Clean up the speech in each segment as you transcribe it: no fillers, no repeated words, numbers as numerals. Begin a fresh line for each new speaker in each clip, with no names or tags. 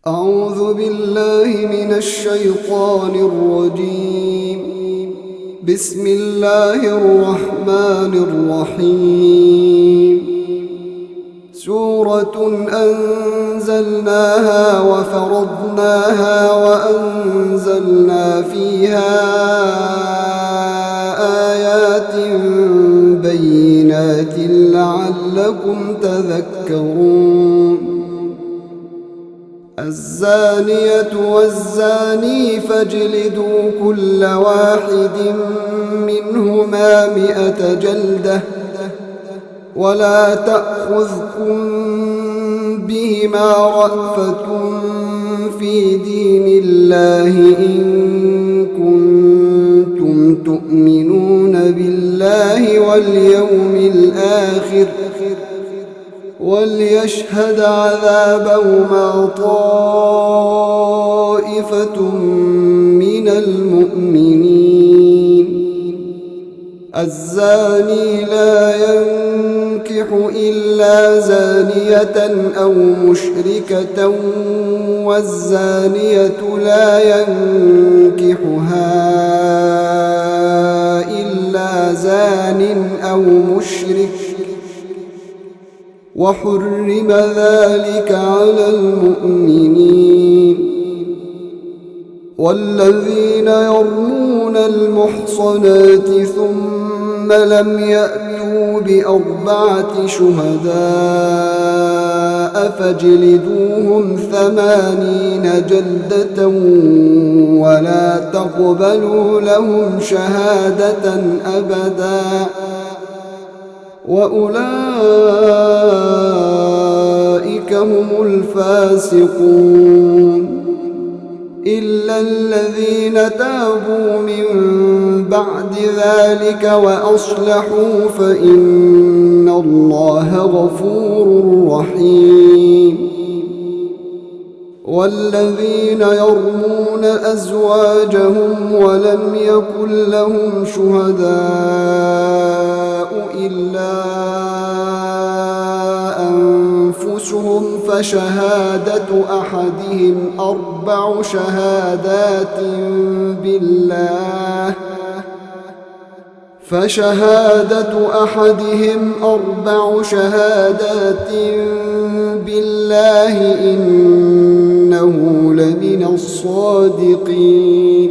أعوذ بالله من الشيطان الرجيم. بسم الله الرحمن الرحيم. سورة أنزلناها وفرضناها وأنزلنا فيها آيات بينات لعلكم تذكرون. الزانية والزاني فاجلدوا كل واحد منهما 100 جلدة ولا تأخذكم بهما رأفة في دين الله إن كنتم تؤمنون بالله واليوم الآخر وليشهد عذابهما طائفة من المؤمنين. الزاني لا ينكح إلا زانية أو مشركة والزانية لا ينكحها إلا زان أو مشرك وحرم ذلك على المؤمنين. والذين يرمون المحصنات ثم لم يأتوا ب4 شهداء فاجلدوهم 80 جلدة ولا تقبلوا لهم شهادة أبدا وأولئك هم الفاسقون. إلا الذين تابوا من بعد ذلك وأصلحوا فإن الله غفور رحيم. والذين يرمون أزواجهم ولم يكن لهم شهداء إلا أنفسهم فشهادة أحدهم 4 شهادات بالله إنه لمن الصادقين.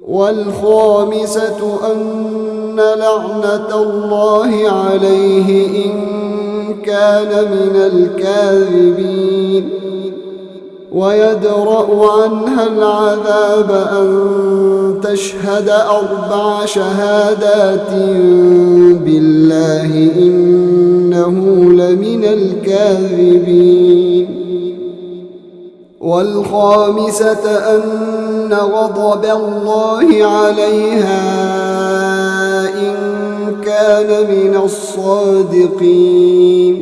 والخامسة أن لعنة الله عليه إن كان من الكاذبين. ويدرأ عنها العذاب أن تشهد 4 شهادات بالله إنه لمن الكاذبين. والخامسة أن غضب الله عليها إن كان من الصادقين.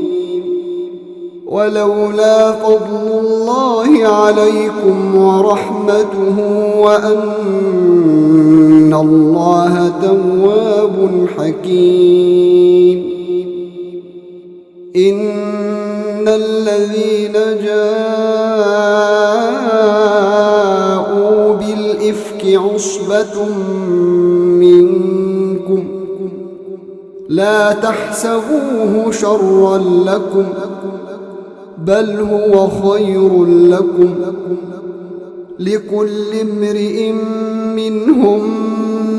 ولولا فضل الله عليكم ورحمته وأن الله تواب حكيم. إن الذين جاءوا بالإفك عصبة منكم لا تحسبوه شرا لكم بل هو خير لكم لكل امرئ منهم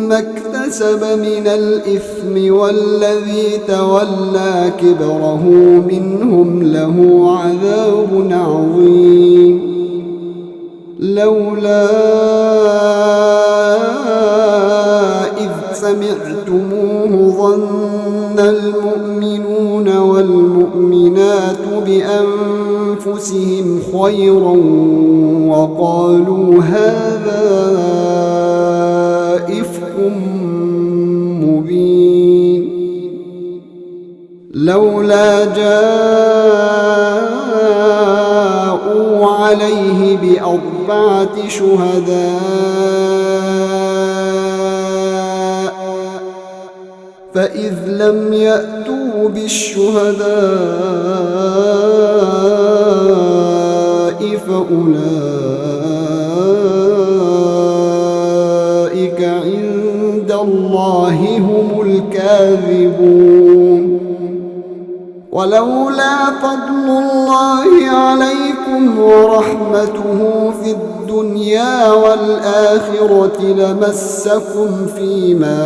ما اكتسب من الإثم والذي تولى كبره منهم له عذاب عظيم. لولا إذ سمعتموه ظن المؤمنون والمؤمنات بأنفسهم خيرا وقالوا هذا إفك مبين. لولا جاءوا عليه ب4 شهداء فإذ لم يأتوا بالشهداء فأولئك عند الله هم الكاذبون. ولولا فضل الله عليكم ورحمته في الدنيا والآخرة لمسكم فيما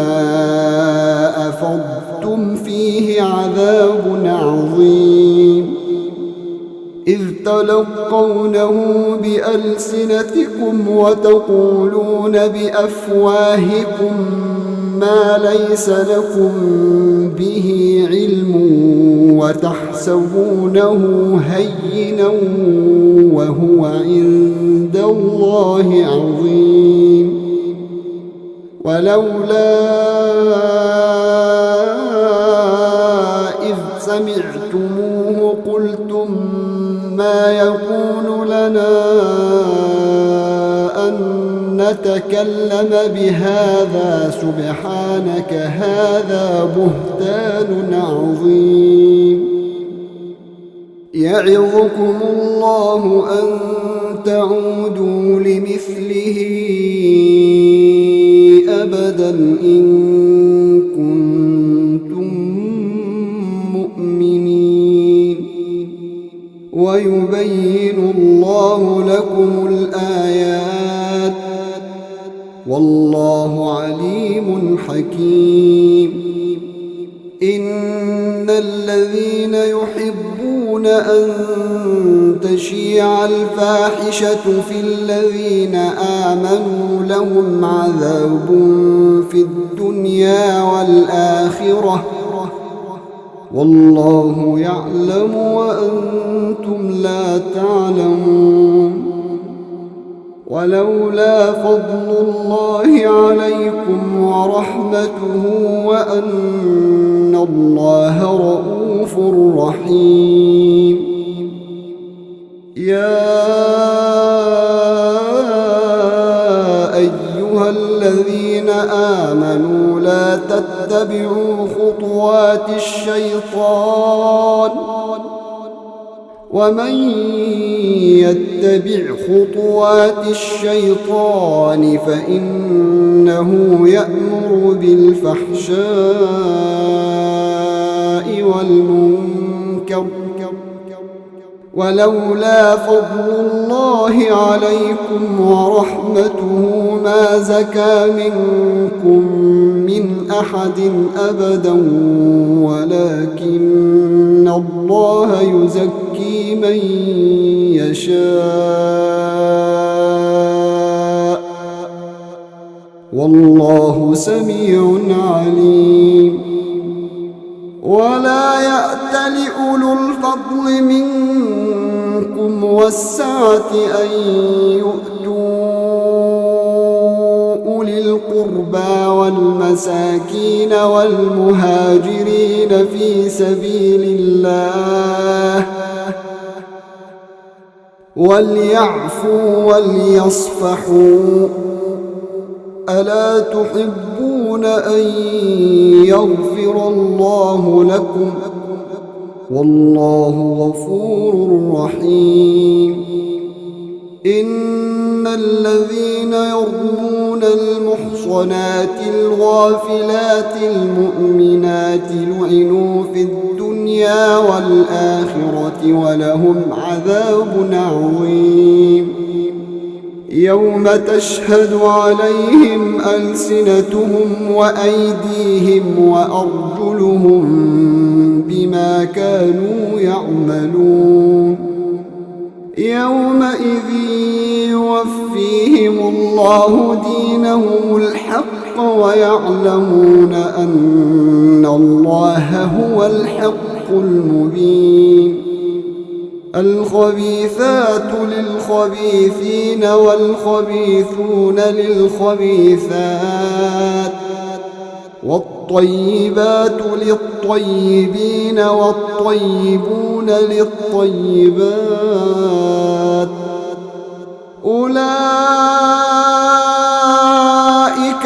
أفضتم فيه عذاب عظيم، إذ تلقونه بألسنتكم وتقولون بأفواهكم ما ليس لكم به علم وتحسبونه هينا وهو عند الله عظيم. ولولا إذ سمعتموه قلتم ما يكون لنا أن نتكلم بهذا سبحانك هذا بهتان عظيم. يعظكم الله أن تعودوا لمثله أبدا إن كنتم مؤمنين، ويبين الله لكم الآيات والله عليم حكيم. إن الذين يحبون أن تشيع الفاحشة في الذين آمنوا لهم عذاب في الدنيا والآخرة والله يعلم وأنتم لا تعلمون. ولولا فضل الله عليكم ورحمته وأن الله رؤوف رحيم. يا أيها الذين آمنوا لا تتبعوا خطوات الشيطان، ومن يتبع خطوات الشيطان فإنه يأمر بالفحشاء والمنكر. ولولا فضل الله عليكم ورحمته ما زكى منكم من أحد أبدا ولكن الله يزكي من يشاء والله سميع عليم. ولا يأتل أولو الفضل منكم والسعة أن يؤتوا أولي القربى والمساكين والمهاجرين في سبيل الله وليعفوا وليصفحوا، ألا تحبون أن يغفر الله لكم والله غفور رحيم. إن الذين يرمون المحصنات الغافلات المؤمنات لعنوا في الدنيا والآخرة ولهم عذاب عظيم. يوم تشهد عليهم ألسنتهم وأيديهم وأرجلهم بما كانوا يعملون. يومئذ يوفيهم الله دينهم الحق ويعلمون أن الله هو الحق المبين. الخبيثات للخبيثين والخبيثون للخبيثات والطيبات للطيبين والطيبون للطيبات، أولئك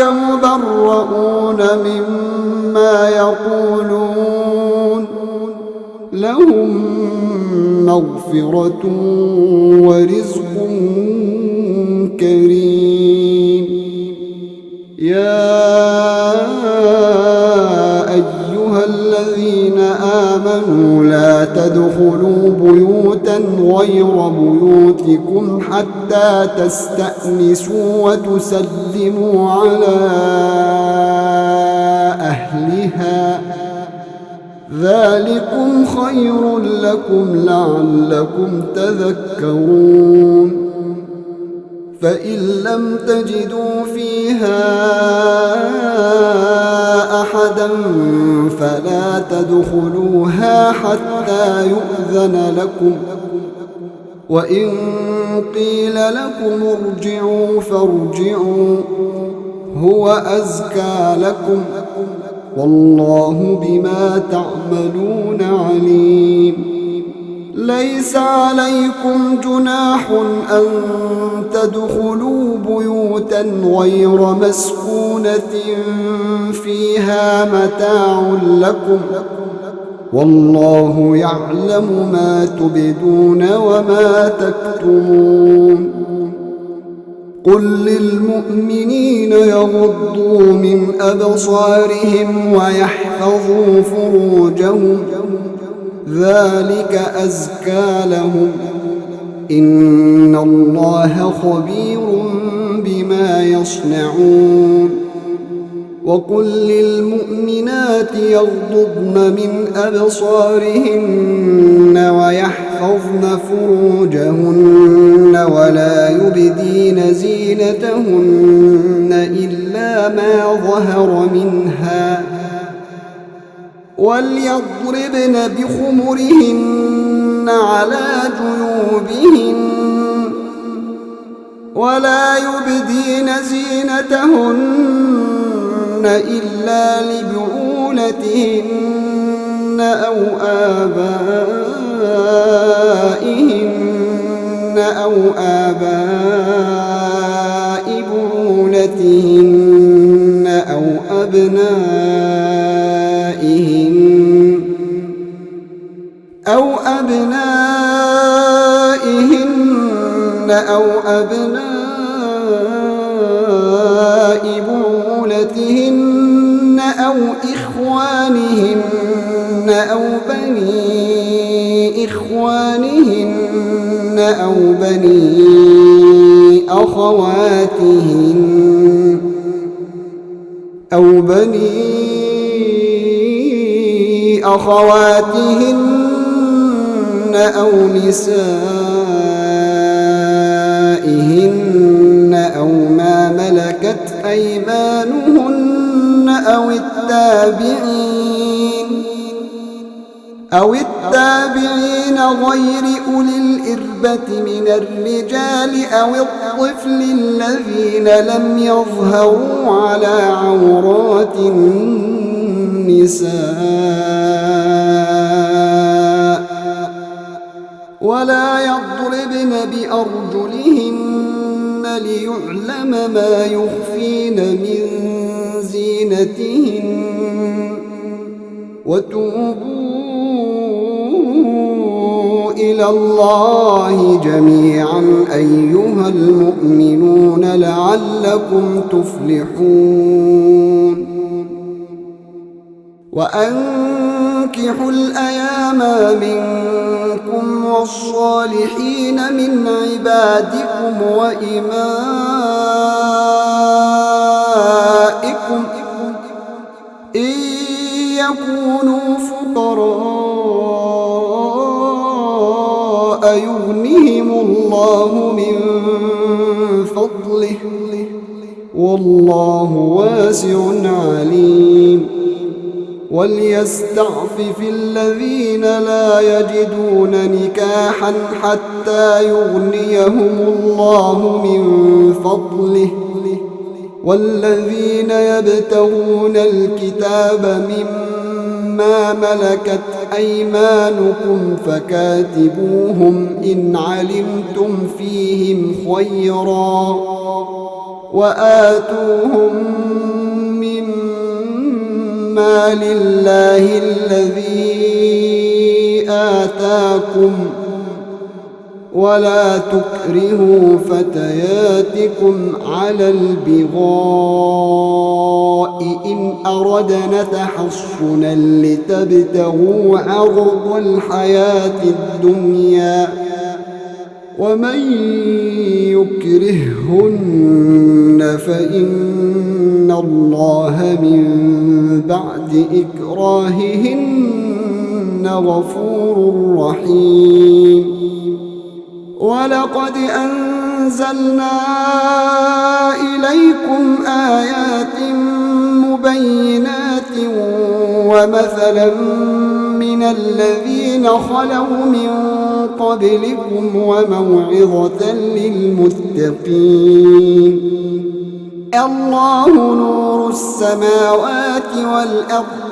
مبرؤون مما يقولون لهم مغفرة مغفرة ورزق كريم. يا أيها الذين آمنوا لا تدخلوا بيوتا غير بيوتكم حتى تستأنسوا وتسلموا على أهلها، ذلكم خير لكم لعلكم تذكرون. فإن لم تجدوا فيها أحدا فلا تدخلوها حتى يؤذن لكم، وإن قيل لكم ارجعوا فارجعوا هو أزكى لكم، والله بما تعملون عليم. ليس عليكم جناح أن تدخلوا بيوتا غير مسكونة فيها متاع لكم، والله يعلم ما تبدون وما تكتمون. قل للمؤمنين يغضوا من أبصارهم ويحفظوا فروجهم، ذلك أزكى لهم، إن الله خبير بما يصنعون. وقل للمؤمنات يغضضن من أبصارهن ويحفظن فروجهن ولا يبدين زينتهن إلا ما ظهر منها، وليضربن بخمرهن على جيوبهن ولا يبدين زينتهن إلا لبعولتهن أو آباء بعولتهن أو أبنائهن بعولتهن أو إخوانهن أو بني إخوانهن أو بني أخواتهن أو نسائهن أو ما ملكت أيمانهن أو التابعين غير أولي الإربة من الرجال أو الطفل الذين لم يظهروا على عورات النساء، ولا يضربن بأرجلهن ليعلم ما يخفين من زينتهن. وتوبوا إلى الله جميعا أيها المؤمنون لعلكم تفلحون. وأنكحوا الأيام منكم والصالحين من عبادكم وإمائكم إن يكونوا فقراء يغنهم الله من فضله، والله واسع عليم. وليستعفف الذين لا يجدون نكاحا حتى يغنيهم الله من فضله، والذين يبتغون الكتاب مما ملكت أيمانكم فكاتبوهم إن علمتم فيهم خيرا، وآتوهم مما لله الذي آتاكم، ولا تكرهوا فتياتكم على البغاء إن أردنا تحصنا لتبتغوا عرض الحياة الدنيا ومن يكرههن فإن الله من بعد إكراههن غفور رحيم ولقد أنزلنا إليكم آيات مبينات ومثلا من الذين خلوا من قبلكم وموعظة للمتقين الله نور السماوات والأرض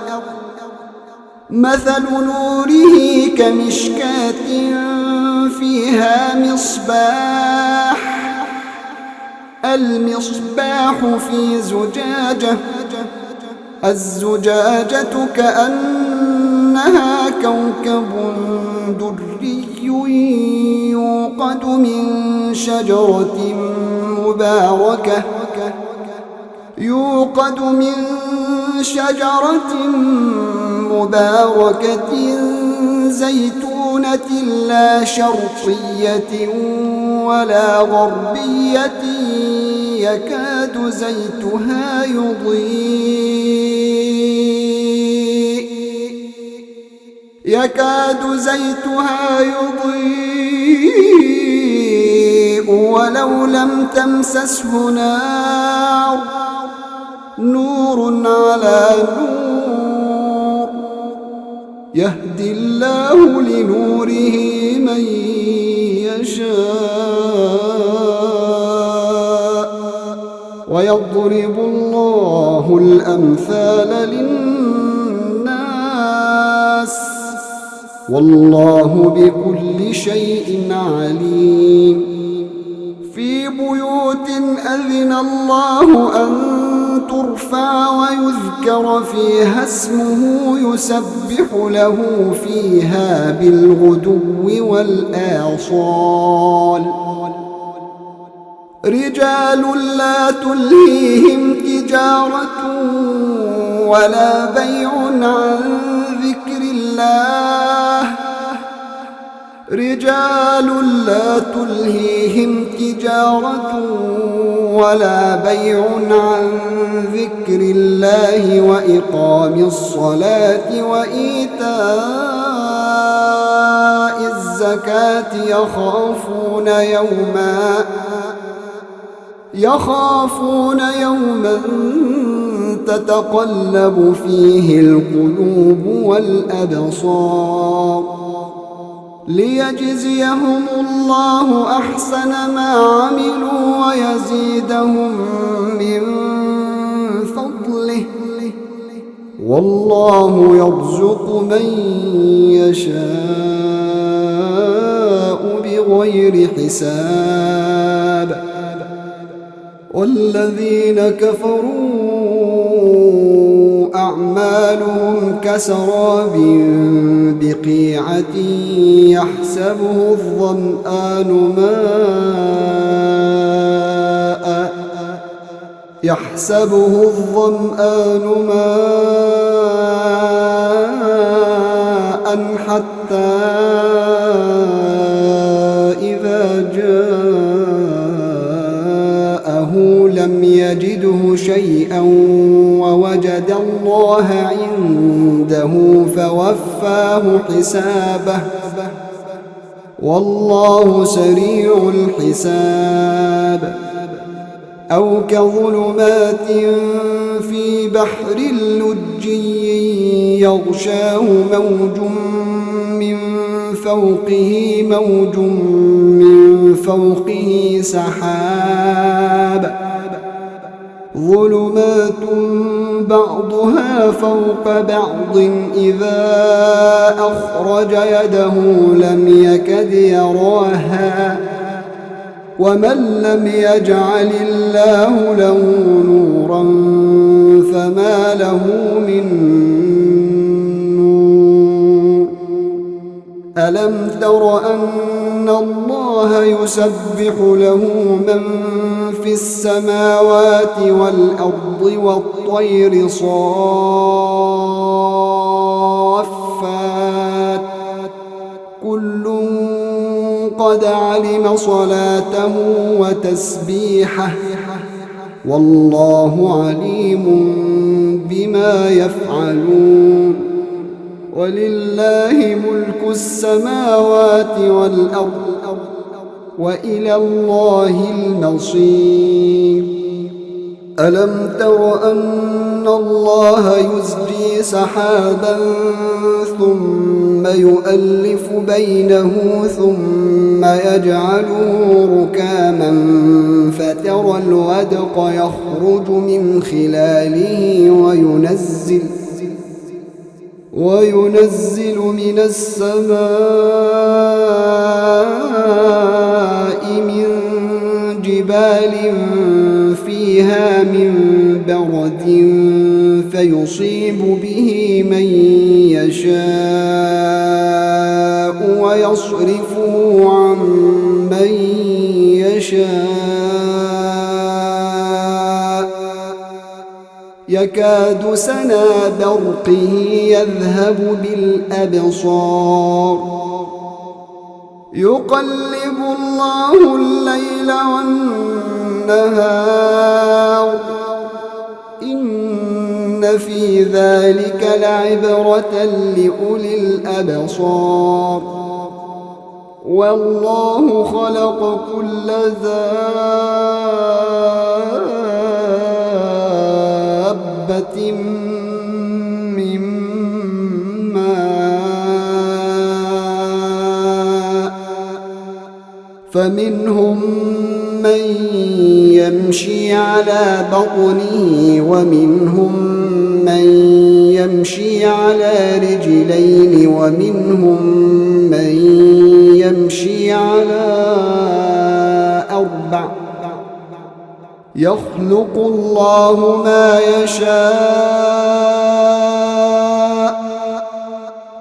مثل نوره كمشكاة فيها مصباح المصباح في زجاجة الزجاجة كأنها كوكب دري يوقد من شجرة مباركة زيتونة لا شرقية ولا غربية يكاد زيتها يضيء ولو لم تمسسه نار نور على نور يهدي الله لنوره من يشاء ويضرب الله الأمثال للناس والله بكل شيء عليم في بيوت أذن الله أن ترفع ويذكر فيها اسمه يسبح له فيها بالغدو والآصال رجال لا تلهيهم تجارة ولا بيع عن ذكر الله رجال لا تلهيهم تجارة ولا بيع عن ذكر الله وإقام الصلاة وإيتاء الزكاة يخافون يوما تتقلب فيه القلوب والأبصار ليجزيهم الله أحسن ما عملوا ويزيدهم من فضله والله يرزق من يشاء بغير حساب والذين كفروا أعمالهم كسراب بقيعة يحسبه الظمآن ماء حتى إذا جاءه لم يجده شيئا ووجد الله عنده فوفاه حسابه والله سريع الحساب أو كظلمات في بحر لجي يغشاه موج من فوقه سحاب ظلمات بعضها فوق بعض إذا أخرج يده لم يكد يراها ومن لم يجعل الله له نورا فما له من نور ألم تر أن الله يسبح له من في السماوات والأرض والطير صافات كل قد علم صلاته وتسبيحه والله عليم بما يفعلون ولله ملك السماوات والأرض وإلى الله المصير ألم تر أن الله يزجي سحابا ثم يؤلف بينه ثم يجعله ركاما فترى الودق يخرج من خلاله وينزل من السماء من جبال فيها من برد فيصيب به من يشاء ويصرفه عن من يشاء يكاد سنا برقه يذهب بالأبصار يقلب الله الليل والنهار إن في ذلك لعبرة لأولي الأبصار والله خلق كل دابة من ماء فمنهم من يمشي على بطنه ومنهم من يمشي على رجلين ومنهم من يمشي على أربع يخلق الله ما يشاء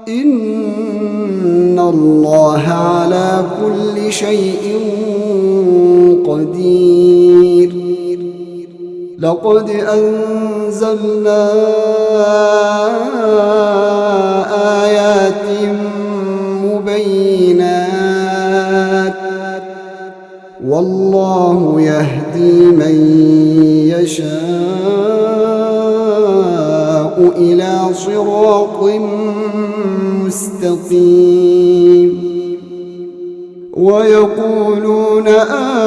إن الله على كل شيء قدير لقد أنزلنا آيات مبينات والله يهدي من يشاء إلى صراط مستقيم ويقولون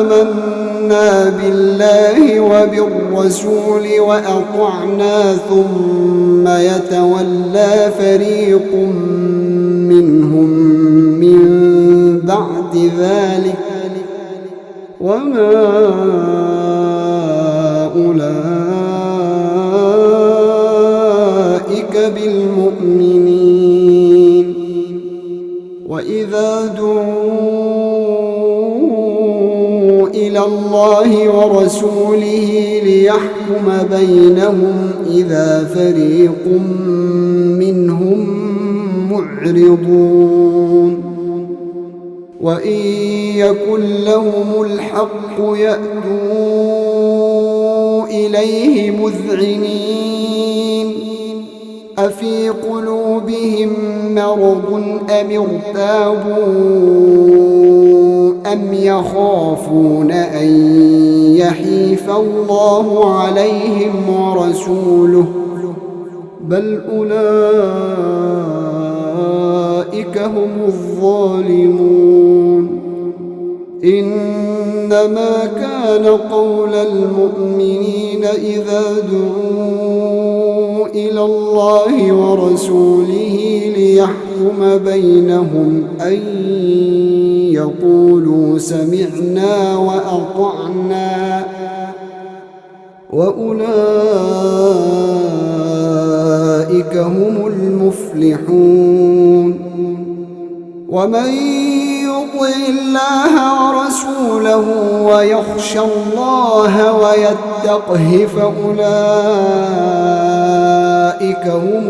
آمنا بالله وبالرسول وأطعنا ثم يتولى فريق منهم من بعد ذلك وما أولئك بالمؤمنين وإذا دعوا إلى الله ورسوله ليحكم بينهم إذا فريق منهم معرضون وإن يكن لهم الحق يأتوا إليه مذعنين أفي قلوبهم مرض أم ارتابوا أم يخافون أن يحيف الله عليهم ورسوله بل أولئك هم الظالمون إنما كان قول المؤمنين إذا دعوا إلى الله ورسوله ليحكم بينهم أن يقولوا سمعنا وأطعنا وأولئك هم المفلحون ومن يطع الله ورسوله ويخشى الله ويتقه فأولئك هم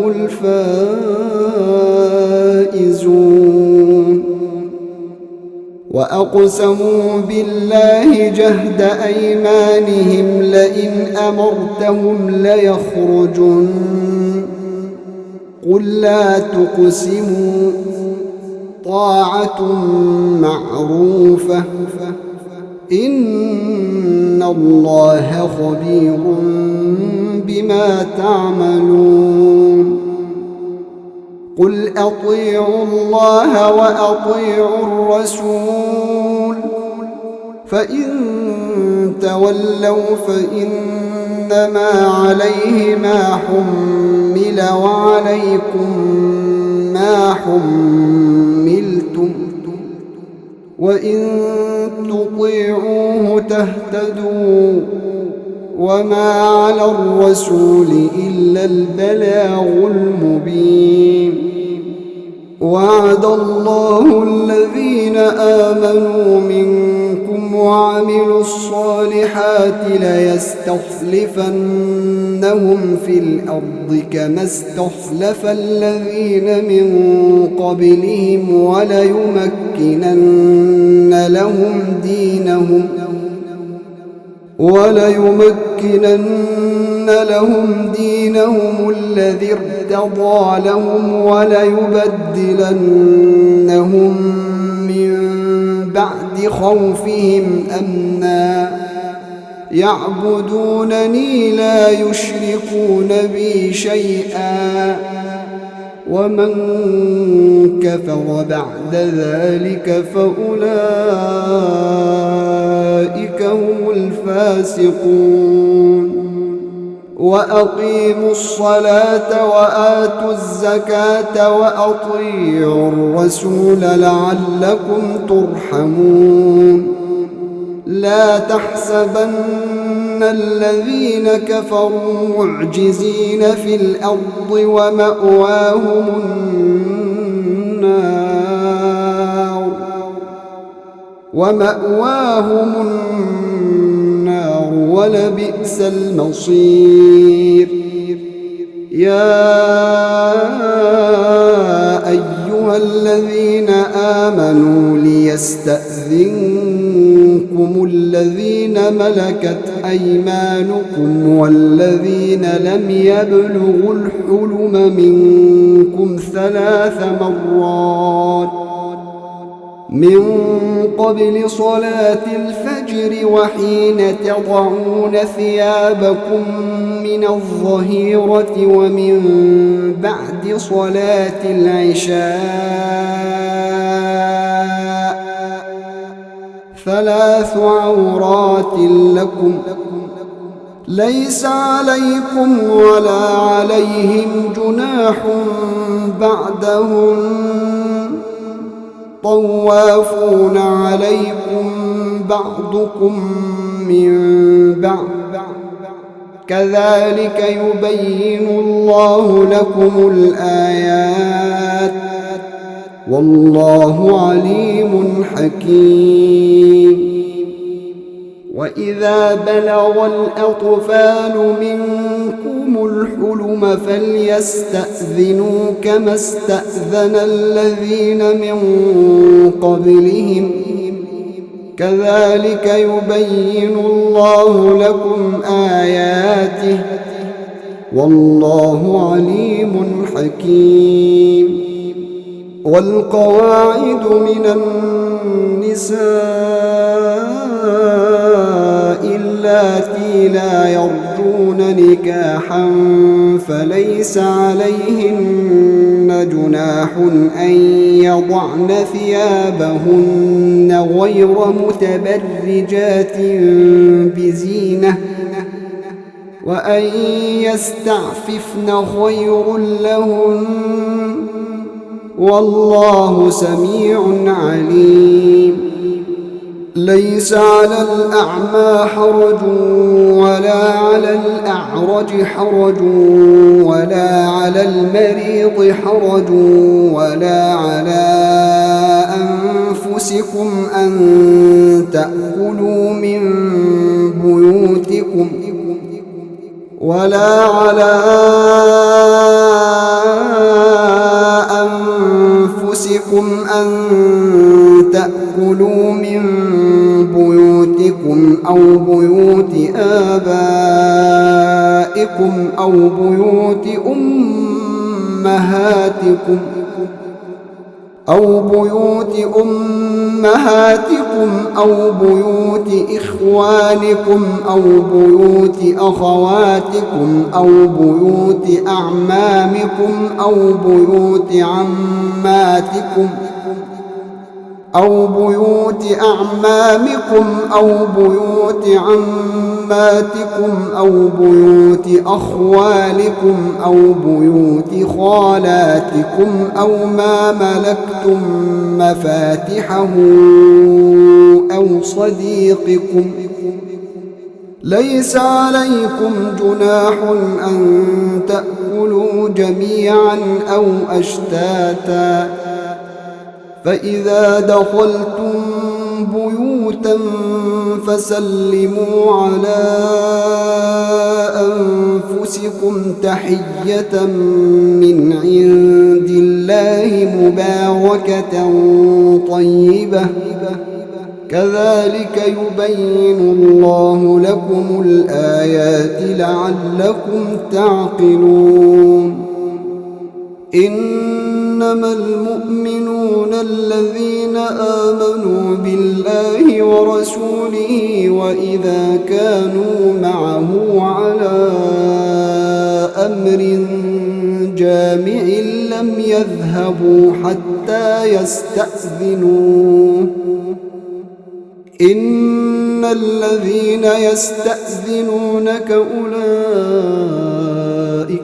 الفائزون وأقسموا بالله جهد أيمانهم لئن أمرتهم ليخرجن قل لا تقسموا طاعة معروفة إن الله خبير بما تعملون قل أطيعوا الله وأطيعوا الرسول فإن تولوا فإنما عليه ما حمل وعليكم ما حملتم وإن تطيعوه تهتدوا وما على الرسول إلا البلاغ المبين وعد الله الذين آمنوا منكم وعملوا الصالحات ليستخلفنهم في الأرض كما استخلف الذين من قبلهم وليمكنن لهم دينهم الذي ارتضى لهم وليبدلنهم من بعد خوفهم أمنا يعبدونني لا يشركون بي شيئا ومن كفر بعد ذلك فأولئك هم الفاسقون وأقيموا الصلاة وآتوا الزكاة وأطيعوا الرسول لعلكم ترحمون لا تحسبن الذين كفروا معجزين في الأرض ومأواهم النار ولبئس المصير يا أيها الذين آمنوا ليستأذنكم الذين ملكت أيمانكم والذين لم يبلغوا الحلم منكم 3 مرات من قبل صلاة الفجر وحين تضعون ثيابكم من الظهيرة ومن بعد صلاة العشاء 3 عورات لكم ليس عليكم ولا عليهم جناح بعدهم طوافون عليكم بعضكم من بعض كذلك يبين الله لكم الآيات والله عليم حكيم وإذا بلغ الأطفال منكم الحلم فليستأذنوا كما استأذن الذين من قبلهم كذلك يبين الله لكم آياته والله عليم حكيم والقواعد من النساء اللاتي لا يرجون نكاحا فليس عليهن جناح أن يضعن ثيابهن غير متبرجات بزينة وأن يستعففن خير لهن والله سميع عليم ليس على الأعمى حرج ولا على الأعرج حرج ولا على المريض حرج ولا على أنفسكم أن تأكلوا من بيوتكم ولا على أنفسكم أن تأكلوا أو بيوت آبائكم أو بيوت أمهاتكم أو بيوت إخوانكم أو بيوت أخواتكم أو بيوت أعمامكم أو بيوت عماتكم أو بيوت أخوالكم أو بيوت خالاتكم أو ما ملكتم مفاتحه أو صديقكم. ليس عليكم جناح أن تأكلوا جميعا أو أشتاتا، فإذا دخلتم بيوتا فسلموا على أنفسكم تحية من عند الله مباركة طيبة، كذلك يبين الله لكم الآيات لعلكم تعقلون. إنما المؤمنون الذين آمنوا بالله ورسوله وإذا كانوا معه على أمر جامع لم يذهبوا حتى يستأذنوه. إن الذين يستأذنونك أولئك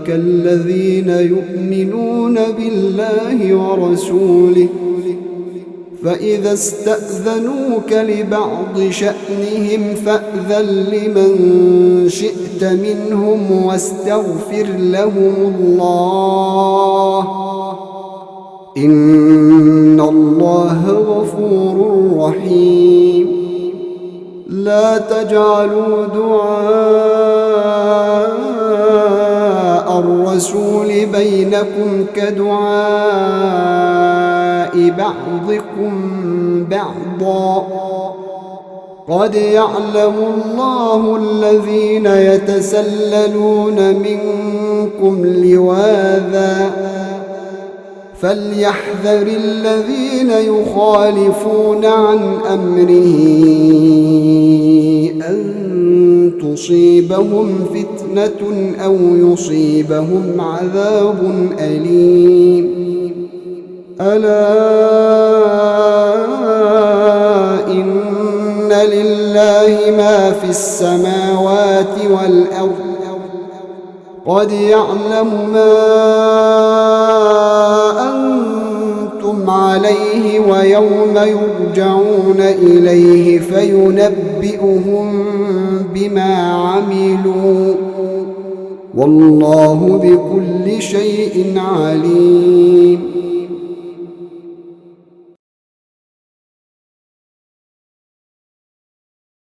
الذين يؤمنون بالله ورسوله، فإذا استأذنوك لبعض شأنهم فأذن لمن شئت منهم واستغفر لهم الله، إن الله غفور رحيم. لا تجعلوا دعاء الرسول بينكم كدعاء بعضكم بعضا، قد يعلم الله الذين يتسللون منكم لواذا، فليحذر الذين يخالفون عن أمره أن تصيبهم فتنة أو يصيبهم عذاب أليم. ألا إن لله ما في السماوات والأرض، قد يعلم ما أنتم عليه ويوم يرجعون إليه فينبئهم بما عملوا، والله بكل شيء عليم.